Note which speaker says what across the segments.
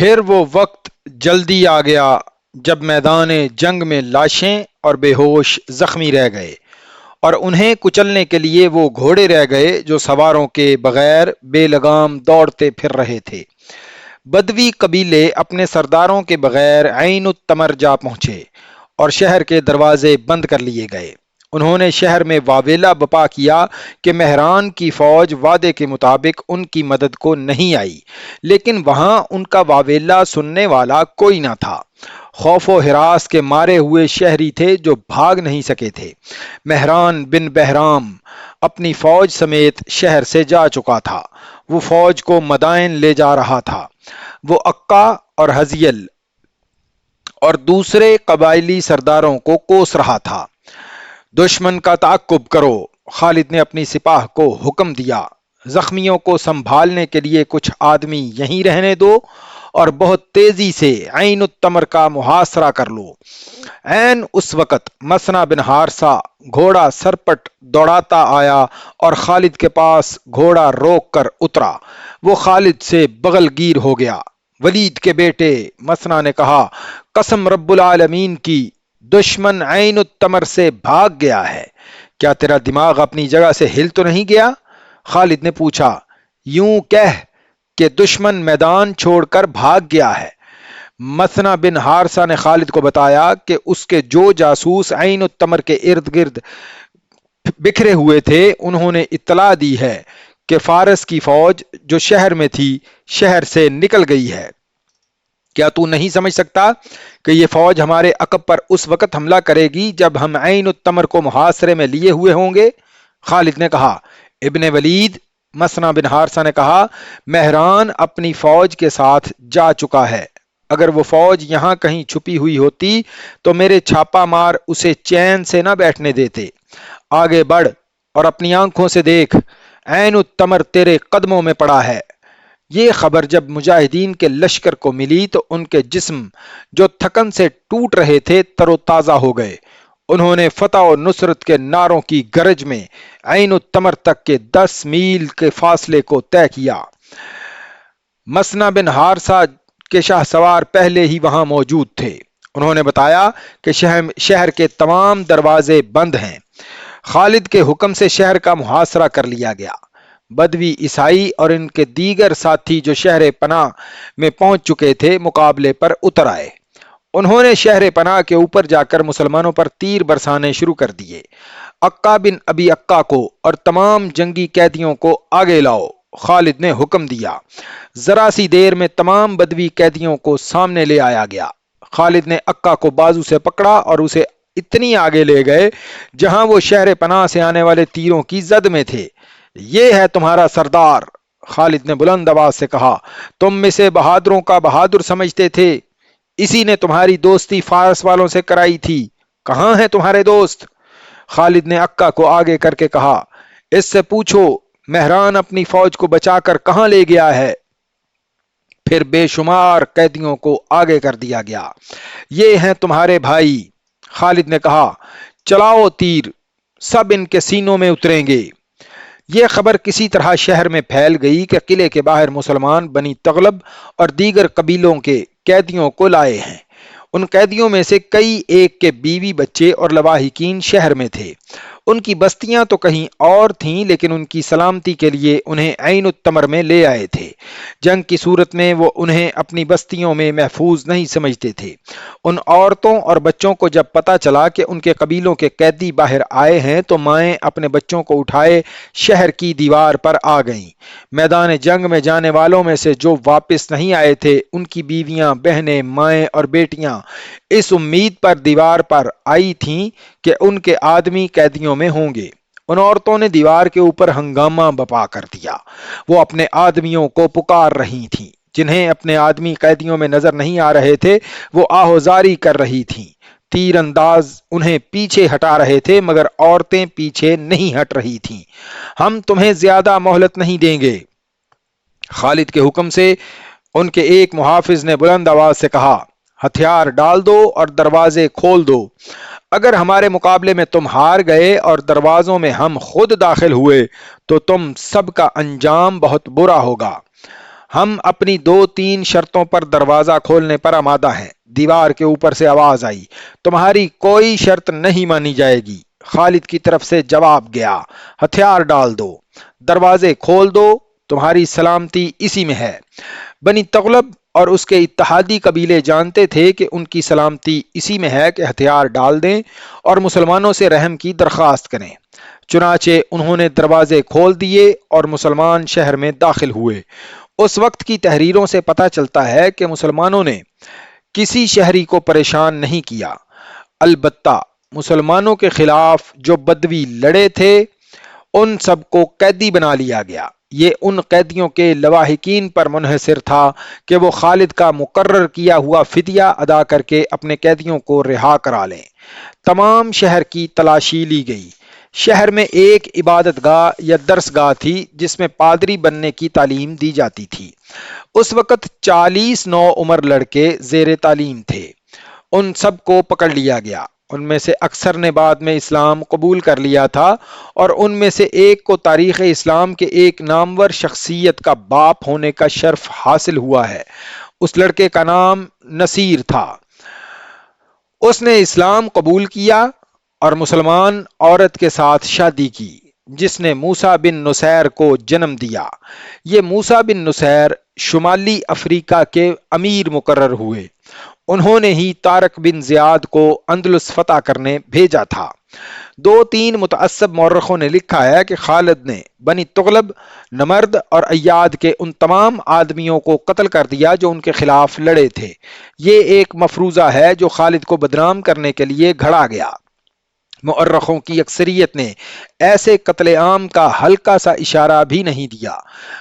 Speaker 1: پھر وہ وقت جلدی آ گیا جب میدان جنگ میں لاشیں اور بے ہوش زخمی رہ گئے، اور انہیں کچلنے کے لیے وہ گھوڑے رہ گئے جو سواروں کے بغیر بے لگام دوڑتے پھر رہے تھے۔ بدوی قبیلے اپنے سرداروں کے بغیر عین التمر جا پہنچے اور شہر کے دروازے بند کر لیے گئے۔ انہوں نے شہر میں واویلا بپا کیا کہ مہران کی فوج وعدے کے مطابق ان کی مدد کو نہیں آئی، لیکن وہاں ان کا واویلا سننے والا کوئی نہ تھا۔ خوف و ہراس کے مارے ہوئے شہری تھے جو بھاگ نہیں سکے تھے۔ مہران بن بہرام اپنی فوج سمیت شہر سے جا چکا تھا۔ وہ فوج کو مدائن لے جا رہا تھا۔ وہ عکا اور حزیل اور دوسرے قبائلی سرداروں کو کوس رہا تھا۔ دشمن کا تعقب کرو، خالد نے اپنی سپاہ کو حکم دیا۔ زخمیوں کو سنبھالنے کے لیے کچھ آدمی یہیں رہنے دو اور بہت تیزی سے عین التمر کا محاصرہ کر لو۔ عین اس وقت مسنا بن حارثہ گھوڑا سرپٹ دوڑاتا آیا اور خالد کے پاس گھوڑا روک کر اترا۔ وہ خالد سے بغل گیر ہو گیا۔ ولید کے بیٹے، مسنا نے کہا، قسم رب العالمین کی، دشمن عین التمر سے بھاگ گیا ہے۔ کیا تیرا دماغ اپنی جگہ سے ہل تو نہیں گیا؟ خالد نے پوچھا۔ یوں کہہ کہ دشمن میدان چھوڑ کر بھاگ گیا ہے۔ مسنا بن حارثہ نے خالد کو بتایا کہ اس کے جو جاسوس عین التمر کے ارد گرد بکھرے ہوئے تھے، انہوں نے اطلاع دی ہے کہ فارس کی فوج جو شہر میں تھی شہر سے نکل گئی ہے۔ کیا تو نہیں سمجھ سکتا کہ یہ فوج ہمارے عقب پر اس وقت حملہ کرے گی جب ہم عین التمر کو محاصرے میں لیے ہوئے ہوں گے؟ خالد نے کہا، ابن ولید، مسنا بن حارثہ نے کہا، مہران اپنی فوج کے ساتھ جا چکا ہے۔ اگر وہ فوج یہاں کہیں چھپی ہوئی ہوتی تو میرے چھاپا مار اسے چین سے نہ بیٹھنے دیتے۔ آگے بڑھ اور اپنی آنکھوں سے دیکھ، عین التمر تیرے قدموں میں پڑا ہے۔ یہ خبر جب مجاہدین کے لشکر کو ملی تو ان کے جسم جو تھکن سے ٹوٹ رہے تھے تر و تازہ ہو گئے۔ انہوں نے فتح و نصرت کے نعروں کی گرج میں عین التمر تک کے 10 میل کے فاصلے کو طے کیا۔ مسنا بن حارثہ کے شاہ سوار پہلے ہی وہاں موجود تھے۔ انہوں نے بتایا کہ شہر کے تمام دروازے بند ہیں۔ خالد کے حکم سے شہر کا محاصرہ کر لیا گیا۔ بدوی عیسائی اور ان کے دیگر ساتھی جو شہر پناہ میں پہنچ چکے تھے مقابلے پر اتر آئے۔ انہوں نے شہر پناہ کے اوپر جا کر مسلمانوں پر تیر برسانے شروع کر دیے۔ عکا بن ابی عکا کو اور تمام جنگی قیدیوں کو آگے لاؤ، خالد نے حکم دیا۔ ذرا سی دیر میں تمام بدوی قیدیوں کو سامنے لے آیا گیا۔ خالد نے عکا کو بازو سے پکڑا اور اسے اتنی آگے لے گئے جہاں وہ شہر پناہ سے آنے والے تیروں کی زد میں تھے۔ یہ ہے تمہارا سردار، خالد نے بلند آواز سے کہا۔ تم اسے بہادروں کا بہادر سمجھتے تھے، اسی نے تمہاری دوستی فارس والوں سے کرائی تھی۔ کہاں ہیں تمہارے دوست؟ خالد نے عکا کو آگے کر کے کہا، اس سے پوچھو مہران اپنی فوج کو بچا کر کہاں لے گیا ہے؟ پھر بے شمار قیدیوں کو آگے کر دیا گیا۔ یہ ہیں تمہارے بھائی، خالد نے کہا، چلاؤ تیر، سب ان کے سینوں میں اتریں گے۔ یہ خبر کسی طرح شہر میں پھیل گئی کہ قلعے کے باہر مسلمان بنی تغلب اور دیگر قبیلوں کے قیدیوں کو لائے ہیں۔ ان قیدیوں میں سے کئی ایک کے بیوی بچے اور لواحقین شہر میں تھے۔ ان کی بستیاں تو کہیں اور تھیں، لیکن ان کی سلامتی کے لیے انہیں عین التمر میں لے آئے تھے۔ جنگ کی صورت میں وہ انہیں اپنی بستیوں میں محفوظ نہیں سمجھتے تھے۔ ان عورتوں اور بچوں کو جب پتہ چلا کہ ان کے قبیلوں کے قیدی باہر آئے ہیں تو مائیں اپنے بچوں کو اٹھائے شہر کی دیوار پر آ گئیں۔ میدان جنگ میں جانے والوں میں سے جو واپس نہیں آئے تھے، ان کی بیویاں، بہنیں، مائیں اور بیٹیاں اس امید پر دیوار پر آئی تھیں کہ ان کے آدمی قیدیوں میں ہوں گے۔ ان عورتوں نے دیوار کے اوپر ہنگامہ بپا کر دیا۔ وہ اپنے آدمیوں کو پکار رہی تھیں۔ جنہیں اپنے آدمی قیدیوں میں نظر نہیں آ رہے تھے وہ آہوزاری کر رہی تھیں۔ تیر انداز انہیں پیچھے ہٹا رہے تھے مگر عورتیں پیچھے نہیں ہٹ رہی تھیں۔ ہم تمہیں زیادہ مہلت نہیں دیں گے، خالد کے حکم سے ان کے ایک محافظ نے بلند آواز سے کہا، ہتھیار ڈال دو اور دروازے کھول دو۔ اگر ہمارے مقابلے میں تم ہار گئے اور دروازوں میں ہم خود داخل ہوئے تو تم سب کا انجام بہت برا ہوگا۔ ہم اپنی 2-3 شرطوں پر دروازہ کھولنے پر آمادہ ہیں۔ دیوار کے اوپر سے آواز آئی، تمہاری کوئی شرط نہیں مانی جائے گی۔ خالد کی طرف سے جواب گیا، ہتھیار ڈال دو، دروازے کھول دو، تمہاری سلامتی اسی میں ہے۔ بنی تغلب اور اس کے اتحادی قبیلے جانتے تھے کہ ان کی سلامتی اسی میں ہے کہ ہتھیار ڈال دیں اور مسلمانوں سے رحم کی درخواست کریں۔ چنانچہ انہوں نے دروازے کھول دیے اور مسلمان شہر میں داخل ہوئے۔ اس وقت کی تحریروں سے پتہ چلتا ہے کہ مسلمانوں نے کسی شہری کو پریشان نہیں کیا، البتہ مسلمانوں کے خلاف جو بدوی لڑے تھے ان سب کو قیدی بنا لیا گیا۔ یہ ان قیدیوں کے لواحقین پر منحصر تھا کہ وہ خالد کا مقرر کیا ہوا فدیہ ادا کر کے اپنے قیدیوں کو رہا کرا لیں۔ تمام شہر کی تلاشی لی گئی۔ شہر میں ایک عبادت گاہ یا درس گاہ تھی جس میں پادری بننے کی تعلیم دی جاتی تھی۔ اس وقت 40 نو عمر لڑکے زیر تعلیم تھے۔ ان سب کو پکڑ لیا گیا۔ ان میں سے اکثر نے بعد میں اسلام قبول کر لیا تھا اور ان میں سے ایک کو تاریخ اسلام کے ایک نامور شخصیت کا باپ ہونے کا شرف حاصل ہوا ہے۔ اس لڑکے کا نام نصیر تھا۔ اس نے اسلام قبول کیا اور مسلمان عورت کے ساتھ شادی کی جس نے موسیٰ بن نصیر کو جنم دیا۔ یہ موسیٰ بن نصیر شمالی افریقہ کے امیر مقرر ہوئے۔ انہوں نے ہی طارق بن زیاد کو اندلس فتح کرنے بھیجا تھا۔ 2-3 متعصب مورخوں نے لکھا ہے کہ خالد نے بنی تغلب، نمرد اور ایاد کے ان تمام آدمیوں کو قتل کر دیا جو ان کے خلاف لڑے تھے۔ یہ ایک مفروضہ ہے جو خالد کو بدنام کرنے کے لیے گھڑا گیا۔ مورخوں کی اکثریت نے ایسے قتل عام کا ہلکا سا اشارہ بھی نہیں دیا۔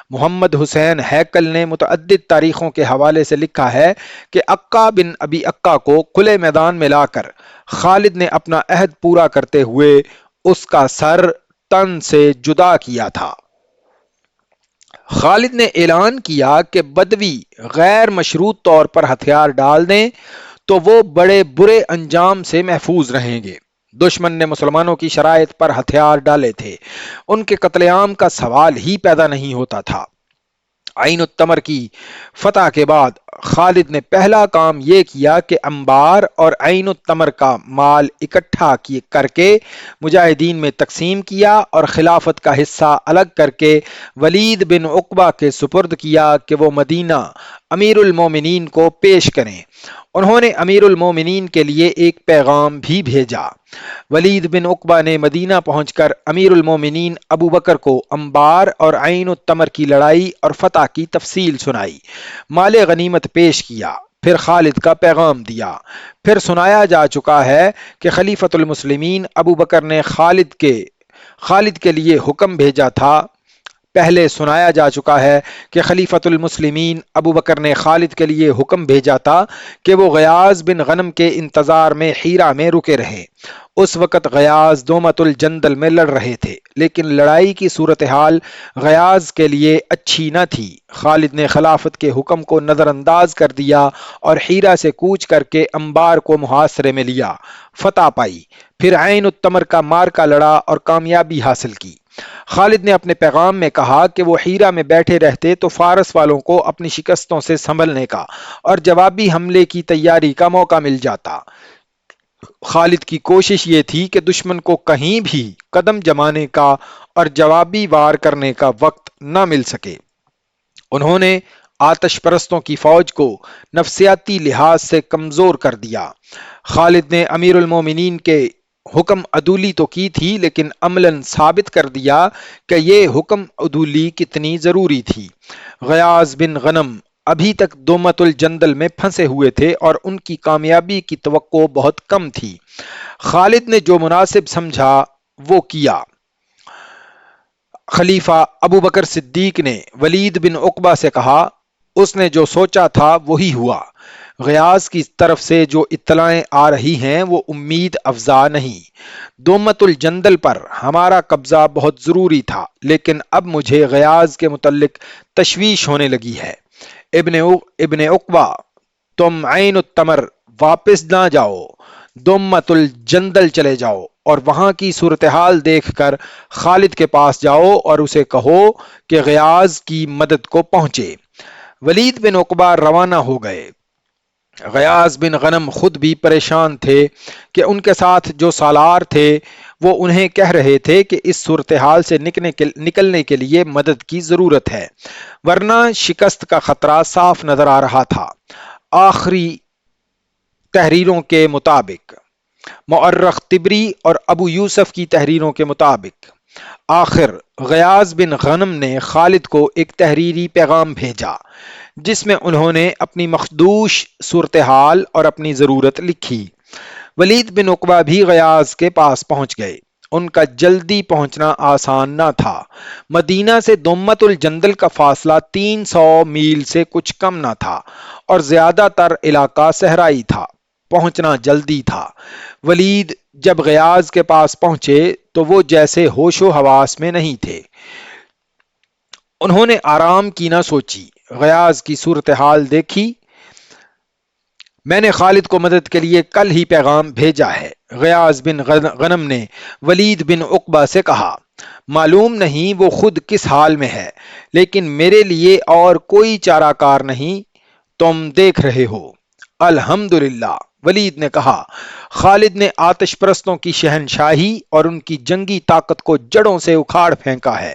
Speaker 1: محمد حسین ہیکل نے متعدد تاریخوں کے حوالے سے لکھا ہے کہ عقا بن ابی عقا کو کھلے میدان میں لا کر خالد نے اپنا عہد پورا کرتے ہوئے اس کا سر تن سے جدا کیا تھا۔ خالد نے اعلان کیا کہ بدوی غیر مشروط طور پر ہتھیار ڈال دیں تو وہ بڑے برے انجام سے محفوظ رہیں گے۔ دشمن نے مسلمانوں کی شرائط پر ہتھیار ڈالے تھے، ان کے قتل عام کا سوال ہی پیدا نہیں ہوتا تھا۔ عین التمر کی فتح کے بعد خالد نے پہلا کام یہ کیا کہ انبار اور عین التمر کا مال اکٹھا کر کے مجاہدین میں تقسیم کیا اور خلافت کا حصہ الگ کر کے ولید بن عقبہ کے سپرد کیا کہ وہ مدینہ امیر المومنین کو پیش کریں۔ انہوں نے امیر المومنین کے لیے ایک پیغام بھی بھیجا۔ ولید بن عقبہ نے مدینہ پہنچ کر امیر المومنین ابو بکر کو انبار اور عین التمر کی لڑائی اور فتح کی تفصیل سنائی، مال غنیمت پیش کیا، پھر خالد کا پیغام دیا۔ پھر سنایا جا چکا ہے کہ خلیفۃ المسلمین ابو بکر نے خالد کے لیے حکم بھیجا تھا۔ پہلے سنایا جا چکا ہے کہ خلیفۃ المسلمین ابو بکر نے خالد کے لیے حکم بھیجا تھا کہ وہ غیاض بن غنم کے انتظار میں حیرہ میں رکے رہیں۔ اس وقت غیاض دومت الجندل میں لڑ رہے تھے، لیکن لڑائی کی صورتحال غیاض کے لیے اچھی نہ تھی۔ خالد نے خلافت کے حکم کو نظر انداز کر دیا اور حیرہ سے کوچ کر کے انبار کو محاصرے میں لیا، فتح پائی، پھر عین التمر کا مارکا لڑا اور کامیابی حاصل کی۔ خالد نے اپنے پیغام میں کہا کہ وہ حیرہ میں بیٹھے رہتے تو فارس والوں کو اپنی شکستوں سے سنبھلنے کا اور جوابی حملے کی تیاری کا موقع مل جاتا۔ خالد کی کوشش یہ تھی کہ دشمن کو کہیں بھی قدم جمانے کا اور جوابی وار کرنے کا وقت نہ مل سکے۔ انہوں نے آتش پرستوں کی فوج کو نفسیاتی لحاظ سے کمزور کر دیا۔ خالد نے امیر المومنین کے حکم عدولی تو کی تھی، لیکن عملاً ثابت کر دیا کہ یہ حکم عدولی کتنی ضروری تھی۔ غیاض بن غنم ابھی تک دومت الجندل میں پھنسے ہوئے تھے اور ان کی کامیابی کی توقع بہت کم تھی۔ خالد نے جو مناسب سمجھا وہ کیا۔ خلیفہ ابو بکر صدیق نے ولید بن عقبہ سے کہا، اس نے جو سوچا تھا وہی ہوا۔ غیاض کی طرف سے جو اطلاعیں آ رہی ہیں وہ امید افزا نہیں۔ دومت الجندل پر ہمارا قبضہ بہت ضروری تھا، لیکن اب مجھے غیاض کے متعلق تشویش ہونے لگی ہے۔ ابن عقبہ، تم عین التمر واپس نہ جاؤ، دومت الجندل چلے جاؤ اور وہاں کی صورتحال دیکھ کر خالد کے پاس جاؤ اور اسے کہو کہ غیاض کی مدد کو پہنچے۔ ولید بن عقبہ روانہ ہو گئے۔ غیاث بن غنم خود بھی پریشان تھے کہ ان کے ساتھ جو سالار تھے وہ انہیں کہہ رہے تھے کہ اس صورتحال سے نکلنے کے لیے مدد کی ضرورت ہے، ورنہ شکست کا خطرہ صاف نظر آ رہا تھا۔ آخری تحریروں کے مطابق، مؤرخ طبری اور ابو یوسف کی تحریروں کے مطابق، آخر غیاث بن غنم نے خالد کو ایک تحریری پیغام بھیجا جس میں انہوں نے اپنی مخدوش صورتحال اور اپنی ضرورت لکھی۔ ولید بن عقبہ بھی غیاث کے پاس پہنچ گئے۔ ان کا جلدی پہنچنا آسان نہ تھا۔ مدینہ سے دومت الجندل کا فاصلہ 300 میل سے کچھ کم نہ تھا اور زیادہ تر علاقہ صحرائی تھا۔ پہنچنا جلدی تھا۔ ولید جب غیاث کے پاس پہنچے تو وہ جیسے ہوش و حواس میں نہیں تھے۔ انہوں نے آرام کی نہ سوچی۔ غیاث کی صورتحال دیکھی۔ میں نے خالد کو مدد کے لیے کل ہی پیغام بھیجا ہے، غیاث بن غنم نے ولید بن عقبہ سے کہا۔ معلوم نہیں وہ خود کس حال میں ہے، لیکن میرے لیے اور کوئی چارہ کار نہیں، تم دیکھ رہے ہو۔ الحمدللہ، ولید نے کہا۔ خالد نے آتش پرستوں کی شہنشاہی اور ان کی جنگی طاقت کو جڑوں سے اکھاڑ پھینکا ہے۔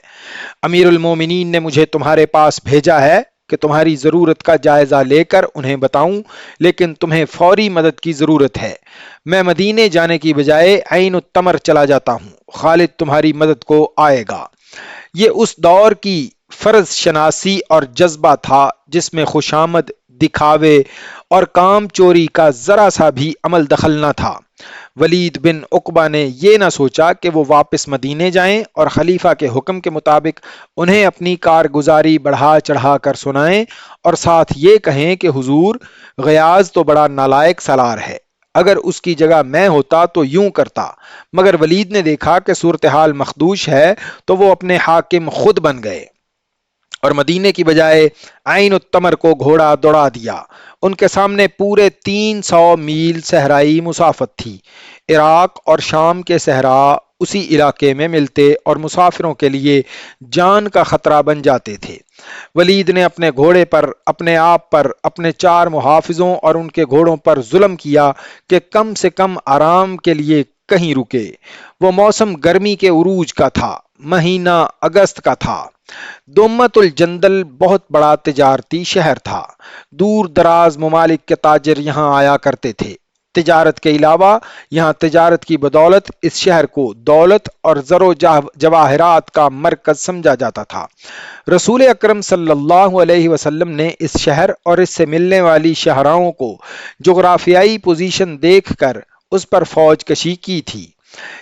Speaker 1: امیر المومنین نے مجھے تمہارے پاس بھیجا ہے کہ تمہاری ضرورت کا جائزہ لے کر انہیں بتاؤں، لیکن تمہیں فوری مدد کی ضرورت ہے۔ میں مدینے جانے کی بجائے عین التمر چلا جاتا ہوں، خالد تمہاری مدد کو آئے گا۔ یہ اس دور کی فرض شناسی اور جذبہ تھا جس میں خوشامد، دکھاوے اور کام چوری کا ذرا سا بھی عمل دخل نہ تھا۔ ولید بن عقبہ نے یہ نہ سوچا کہ وہ واپس مدینے جائیں اور خلیفہ کے حکم کے مطابق انہیں اپنی کارگزاری بڑھا چڑھا کر سنائیں اور ساتھ یہ کہیں کہ حضور، غیاث تو بڑا نالائق سالار ہے، اگر اس کی جگہ میں ہوتا تو یوں کرتا۔ مگر ولید نے دیکھا کہ صورتحال مخدوش ہے تو وہ اپنے حاکم خود بن گئے اور مدینے کی بجائے عین التمر کو گھوڑا دوڑا دیا۔ ان کے سامنے پورے 300 میل صحرائی مسافت تھی۔ عراق اور شام کے صحرا اسی علاقے میں ملتے اور مسافروں کے لیے جان کا خطرہ بن جاتے تھے۔ ولید نے اپنے گھوڑے پر، اپنے آپ پر، اپنے 4 محافظوں اور ان کے گھوڑوں پر ظلم کیا کہ کم سے کم آرام کے لیے کہیں رکے۔ وہ موسم گرمی کے عروج کا تھا، مہینہ اگست کا تھا۔ دومت الجندل بہت بڑا تجارتی شہر تھا۔ دور دراز ممالک کے تاجر یہاں آیا کرتے تھے۔ تجارت کے علاوہ یہاں تجارت کی بدولت اس شہر کو دولت اور زر و جواہرات کا مرکز سمجھا جاتا تھا۔ رسول اکرم صلی اللہ علیہ وسلم نے اس شہر اور اس سے ملنے والی شہراؤں کو جغرافیائی پوزیشن دیکھ کر اس پر فوج کشی کی تھی۔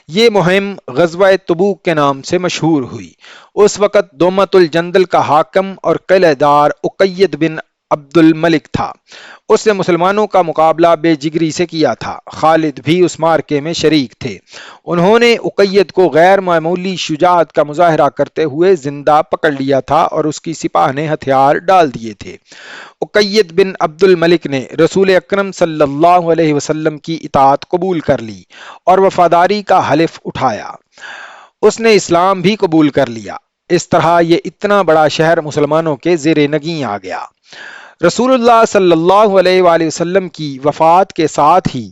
Speaker 1: یہ مہم غزوہ تبوک کے نام سے مشہور ہوئی۔ اس وقت دومت الجندل کا حاکم اور قلعہ دار اقید بن عبد الملک تھا۔ اس نے مسلمانوں کا مقابلہ بے جگری سے کیا تھا۔ خالد بھی اس مارکے میں شریک تھے۔ انہوں نے اقید کو غیر معمولی شجاعت کا مظاہرہ کرتے ہوئے زندہ پکڑ لیا تھا اور اس کی سپاہ نے ہتھیار ڈال دیے تھے۔ اقید بن عبد الملک نے رسول اکرم صلی اللہ علیہ وسلم کی اطاعت قبول کر لی اور وفاداری کا حلف اٹھایا۔ اس نے اسلام بھی قبول کر لیا۔ اس طرح یہ اتنا بڑا شہر مسلمانوں کے زیر نگیں آ گیا۔ رسول اللہ صلی اللہ علیہ وآلہ وسلم کی وفات کے ساتھ ہی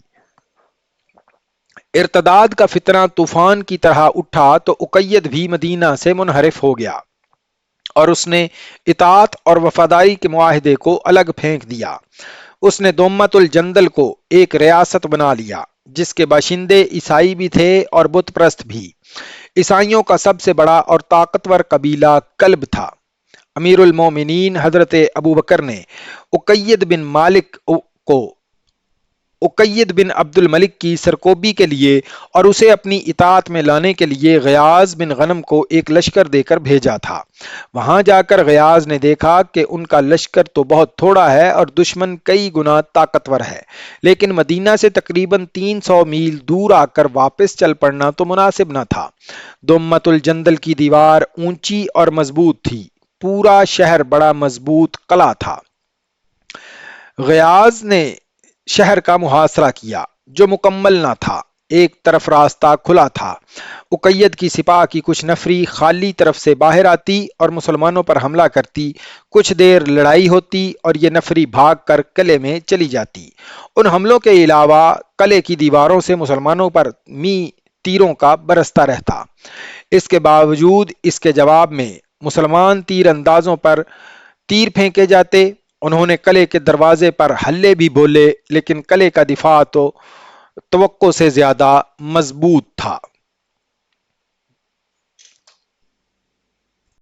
Speaker 1: ارتداد کا فتنہ طوفان کی طرح اٹھا تو اقید بھی مدینہ سے منحرف ہو گیا اور اس نے اطاعت اور وفاداری کے معاہدے کو الگ پھینک دیا۔ اس نے دومت الجندل کو ایک ریاست بنا لیا جس کے باشندے عیسائی بھی تھے اور بت پرست بھی۔ عیسائیوں کا سب سے بڑا اور طاقتور قبیلہ کلب تھا۔ امیر المومنین حضرت ابو بکر نے اقید بن مالک کو اقید بن عبد الملک کی سرکوبی کے لیے اور اسے اپنی اطاعت میں لانے کے لیے غیاث بن غنم کو ایک لشکر دے کر بھیجا تھا۔ وہاں جا کر غیاث نے دیکھا کہ ان کا لشکر تو بہت تھوڑا ہے اور دشمن کئی گنا طاقتور ہے، لیکن مدینہ سے تقریباً 300 میل دور آ کر واپس چل پڑنا تو مناسب نہ تھا۔ دومت الجندل کی دیوار اونچی اور مضبوط تھی۔ پورا شہر بڑا مضبوط قلعہ تھا۔ غیاث نے شہر کا محاصرہ کیا جو مکمل نہ تھا۔ ایک طرف راستہ کھلا تھا۔ اقید کی سپاہ کی کچھ نفری خالی طرف سے باہر آتی اور مسلمانوں پر حملہ کرتی، کچھ دیر لڑائی ہوتی اور یہ نفری بھاگ کر قلعے میں چلی جاتی۔ ان حملوں کے علاوہ قلعے کی دیواروں سے مسلمانوں پر تیروں کا برستا رہتا۔ اس کے باوجود اس کے جواب میں مسلمان تیر اندازوں پر تیر پھینکے جاتے۔ انہوں نے قلعے کے دروازے پر حلے بھی بولے، لیکن قلعے کا دفاع تو توقع سے زیادہ مضبوط تھا۔